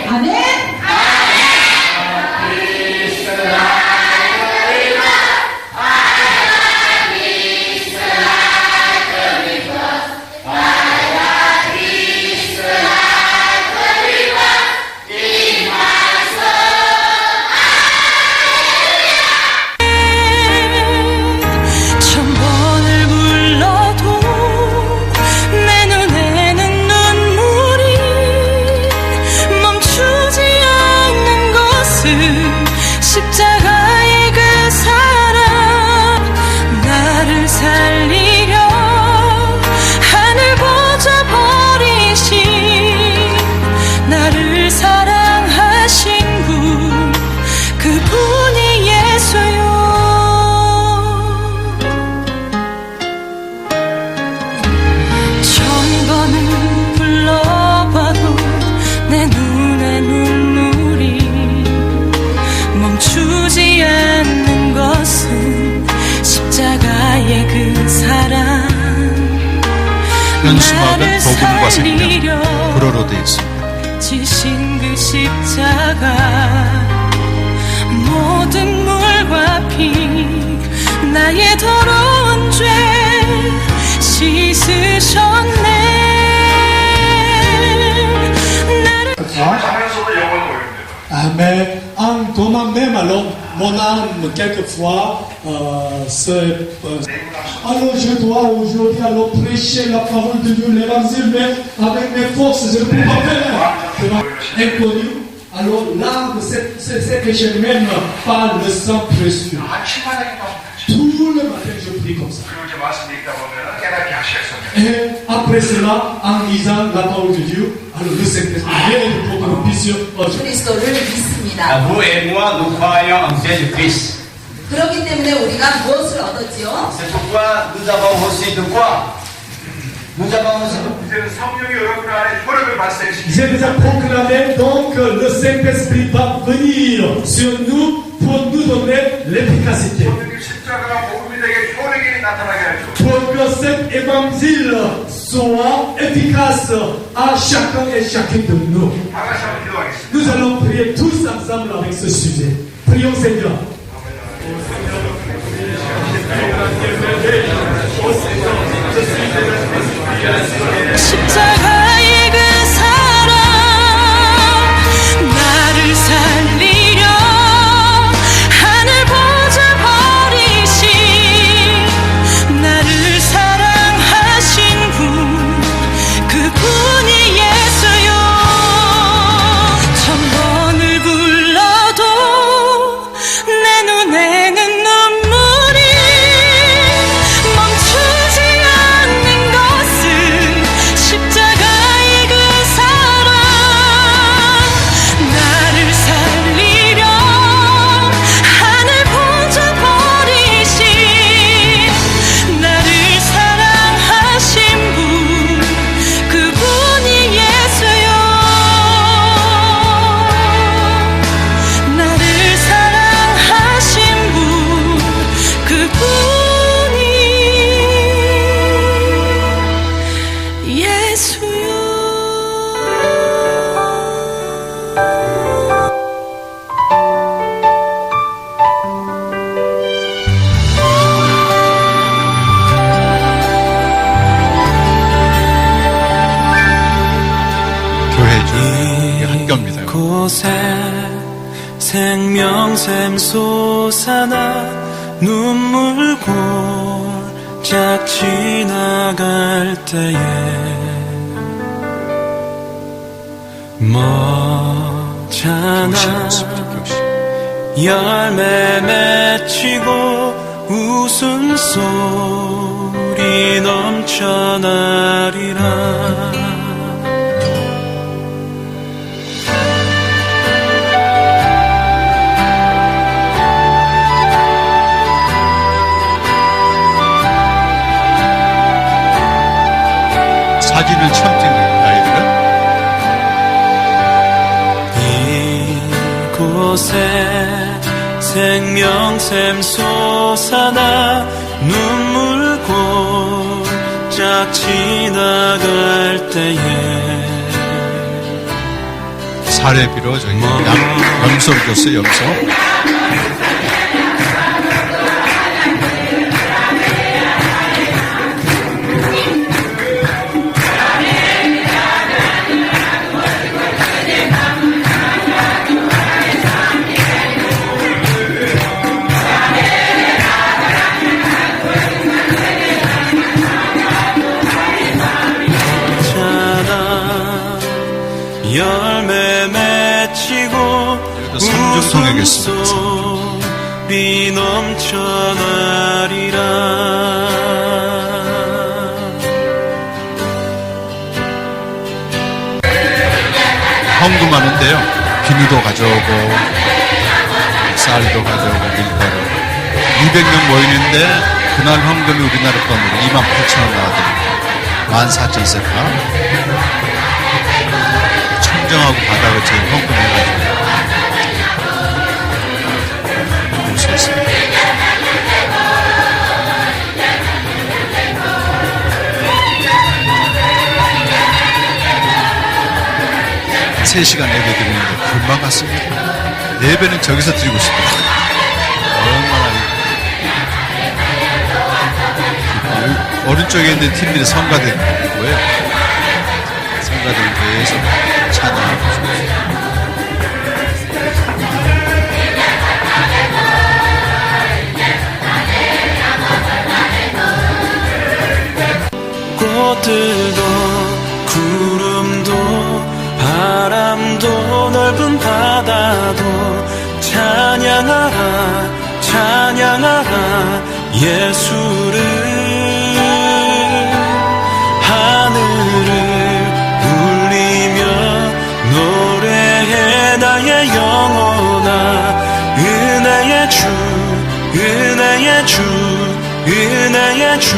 D: 아멘.
C: 천번을 불러도 내 눈에는 눈물이 멈추지 않는 것은 십자가의 그 사랑 나를 살리려 하늘 보좌 버리신 나를 사랑하신 분 그분이 예수요. 천번은 불러봐도 내 눈에 눈물이 멈추지 않는 것은 십자가의 그 사랑
B: 연수막은
C: 나를
B: 복음과 생명
C: 살리려
B: 불어로 되어 있습니다.
C: 지신 그 십자가 모든 물과 피 나의 더러운 죄 씻으셨네. 나를
F: Mais en tombant même alors, mon âme, quelquefois, alors je dois aujourd'hui alors prêcher la parole de Dieu, l'évangile, mais avec mes forces, je ne peux pas faire. Inconnu. Alors l'âme, c'est que je m'aime par le sang précieux. Tout le matin, je prie comme ça. Et après cela, en lisant la parole de Dieu, alors le Saint-Esprit vient pour que nous puissions
D: 그리스도를 믿습니다.
E: Vous et moi, nous croyons en Jésus-Christ.
D: 그렇기 때문에 우리가 무엇을 얻었지요?
E: C'est pourquoi nous avons reçu de quoi? 문자방에서
G: 이제는 성령이 여러분 안에 효력을 발생시키고
F: J'ai déjà proclamé, donc le Saint-Esprit va venir sur nous pour nous donner l'efficacité.
G: 성령님 십자가가 복음이 되게 효력이 나타나게 하죠.
F: Pour que cet évangile soit efficace à chacun et chacune de nous.
G: 다 같이 한번 기도하겠습니다.
F: Nous allons prier tous ensemble avec ce sujet. Prions Seigneur.
C: 십자가의 그 사랑 나를 살리려 하늘 보좌 버리신 나를 사랑하신 분 그분이 예수요 천번을 불러도 내 눈에는 눈물이 멈추지 않는 것은 십자가의 그 사랑 나를 살리려 하늘 보좌 버리신 나를 사랑하신 분 그분이 예수요 나를 사랑하신 분 그분이 예수요
B: 교회죠. 이게 한교입니다.
H: 곳에 생명샘 솟아나 눈물 골짝 지나갈 때에
B: 교실
H: 머잖아
B: 모습이죠, 교실.
H: 열매 맺히고 웃음소리 넘쳐나리라
B: 사진을 처음 찍는 아이들은
H: 이곳에 생명샘 솟아나 눈물 골짝 지나갈 때에
B: 사례비로 저기 염소를 줬어요. 염소.
H: 열매 맺히고
B: 여기도 삼중통이겠습니다.
H: 웃음소리 넘쳐나리라
B: 헌금하는데요. 비누도 가져오고 쌀도 가져오고 밀가루 200명 모이는데 그날 헌금이 우리나라 돈으로 28,000원 나왔더니 14,000세파 청정하고 바다가 제일 헌금해가지고 볼 수 있습니다. 한 3시간 예배 드리는데 금방 갔습니다. 예배는 저기서 드리고 싶어요. 얼마나 오른쪽에 있는 팀들이 성가대고요. 성가대를 계속 찬양하고 있습니다.
H: 꽃들도 구름도 바람도 넓은 바다도 찬양하라 찬양하라 예수를 하늘을 울리며 노래해 나의 영혼아 은혜의 주 은혜의 주 은혜의 주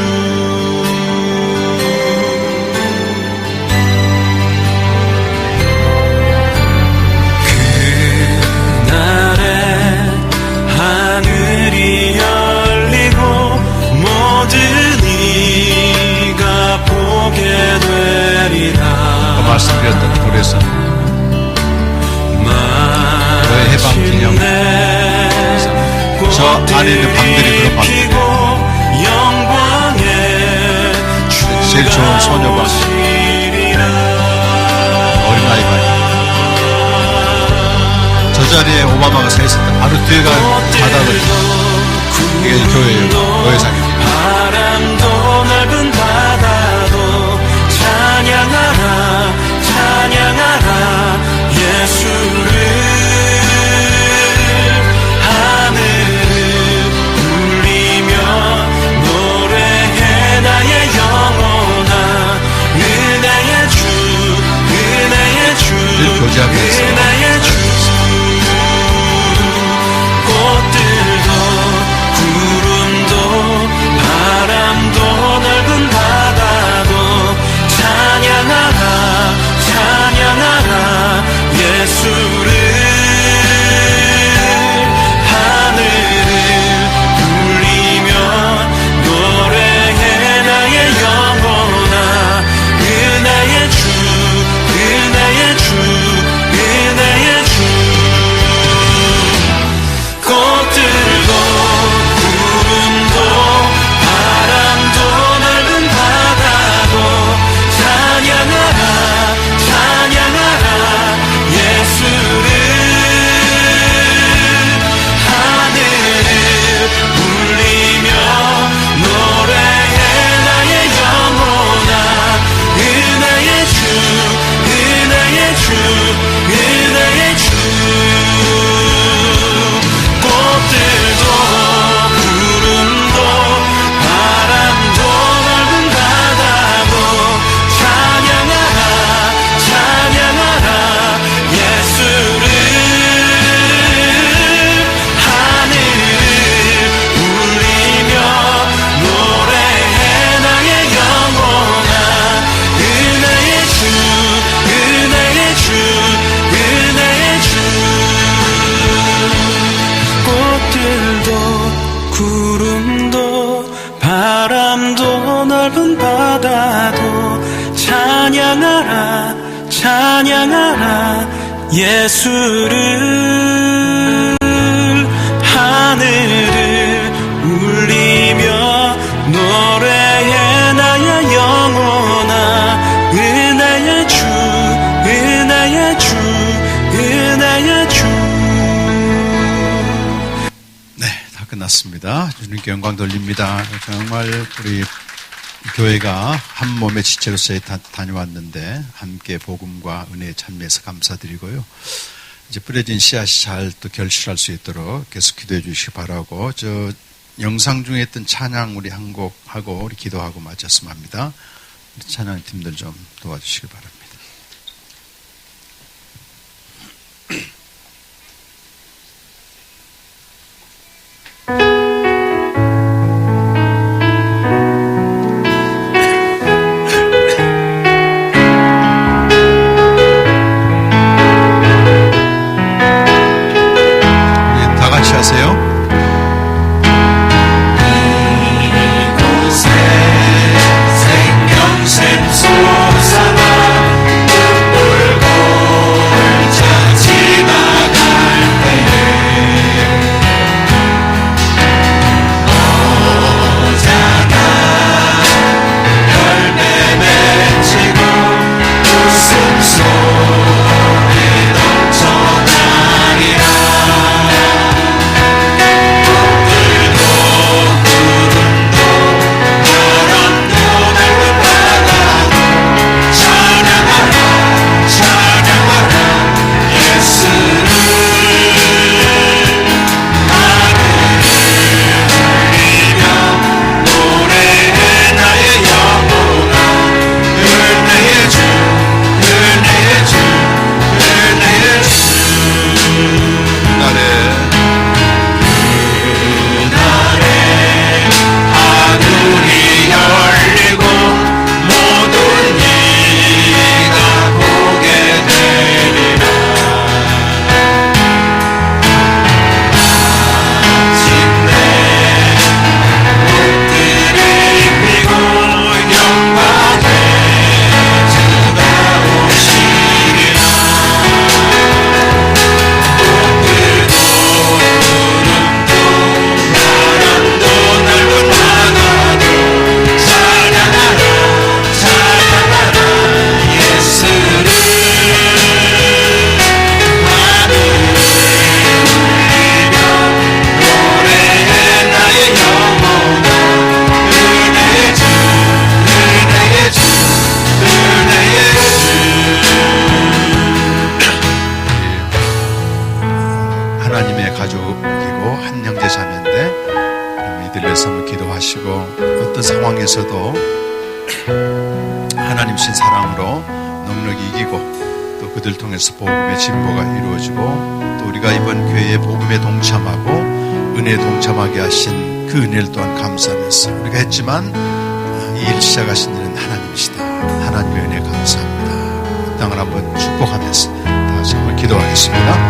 B: 드렸던 돌에서 너의 해방 기념 저 안에 있는 방들이 그런 방들이에요. 제일 좋은 소녀방 어린아이가 저 자리에 오바마가 서 있을 때 바로 뒤에가 바다거든요. 이게 교회예요. 교회상입니다.
H: 바람도 넓은 바다도 찬양하라 찬양하라 예수를 하늘을 울리며 노래해 나의 영혼아 은혜의 주 은혜의 주 꽃들도 구름도 바람도 넓은 바다도 찬양하라 찬양하라 예수를 하늘을 울리며 노래해 나의 영혼아 은혜의 주 은혜의 주 은혜의 주 꽃들도 구름도 바람도 넓은 바다도 찬양하라 찬양하라 예수를 하늘을 울리며 노래해 나의 영혼아 은혜의 주 은혜의 주 은혜의 주 꽃들도 구름도 바람도 넓은 바다도 찬양하라 찬양하라 예수를 하늘을 울리며 노래해 나의 영혼아 은혜의 주 은혜의 주 은혜의 주 꽃들도 구름도 바람도 넓은 바다도 찬양하라 찬양하라 예수를 하늘을 울리며 노래해 나의 영혼아 은혜의 주 은혜의 주 은혜의 주
B: 네, 다 끝났습니다. 주님께 영광 돌립니다. 정말 우리 교회가 한 몸의 지체로서 다녀왔는데 함께 복음과 은혜에 참여해서 감사드리고요. 이제 뿌려진 씨앗이 잘 또 결실할 수 있도록 계속 기도해 주시기 바라고 저 영상 중에 했던 찬양 우리 한 곡 하고 우리 기도하고 마쳤으면 합니다. 우리 찬양팀들 좀 도와주시기 바랍니다.
H: 이곳에 생명샘 솟아나
B: 위해서 한번 기도하시고, 어떤 상황에서도 하나님 신 사랑으로 넉넉히 이기고, 또 그들 통해서 복음의 진보가 이루어지고, 또 우리가 이번 교회의 복음에 동참하고 은혜에 동참하게 하신 그 은혜를 또한 감사하면서, 우리가 했지만 이 일 시작하신 일은 하나님이시다. 하나님의 은혜 감사합니다. 그 땅을 한번 축복하면서 다시 한번 기도하겠습니다.